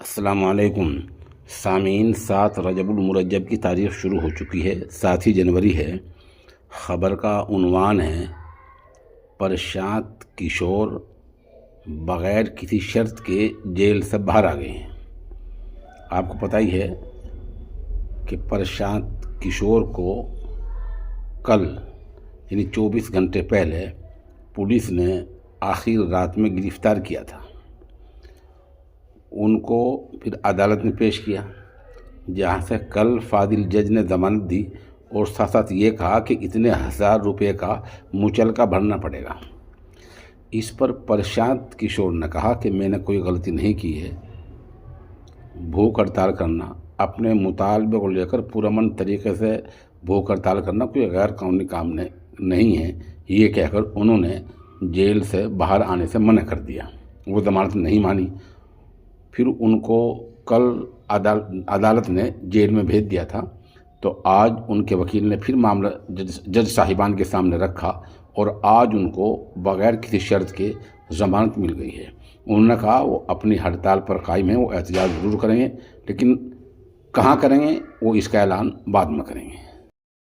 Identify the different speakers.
Speaker 1: السلام علیکم سامعین، 7 رجب المرجب کی تاریخ شروع ہو چکی ہے، 7 ہی جنوری ہے۔ خبر کا عنوان ہے پرشانت کشور بغیر کسی شرط کے جیل سے باہر آ گئے ہیں۔ آپ کو پتہ ہی ہے کہ پرشانت کشور کو کل یعنی 24 گھنٹے پہلے پولیس نے آخر رات میں گرفتار کیا تھا۔ ان کو پھر عدالت میں پیش کیا، جہاں سے کل فاضل جج نے ضمانت دی اور ساتھ ساتھ یہ کہا کہ اتنے 1000 روپے کا مچلکہ بھرنا پڑے گا۔ اس پر پرشانت کشور نے کہا کہ میں نے کوئی غلطی نہیں کی ہے۔ بھوک ہڑتال کرنا، اپنے مطالبے کو لے کر پرامن طریقے سے بھوک ہڑتال کرنا کوئی غیر قانونی کام نہیں ہے، یہ کہہ کر انہوں نے جیل سے باہر آنے سے منع کر دیا۔ وہ ضمانت نہیں مانی۔ پھر ان کو کل عدالت نے جیل میں بھیج دیا تھا، تو آج ان کے وکیل نے پھر معاملہ جج صاحبان کے سامنے رکھا اور آج ان کو بغیر کسی شرط کے ضمانت مل گئی ہے۔ انہوں نے کہا وہ اپنی ہڑتال پر قائم ہیں، وہ احتجاج ضرور کریں گے، لیکن کہاں کریں گے وہ اس کا اعلان بعد میں کریں گے۔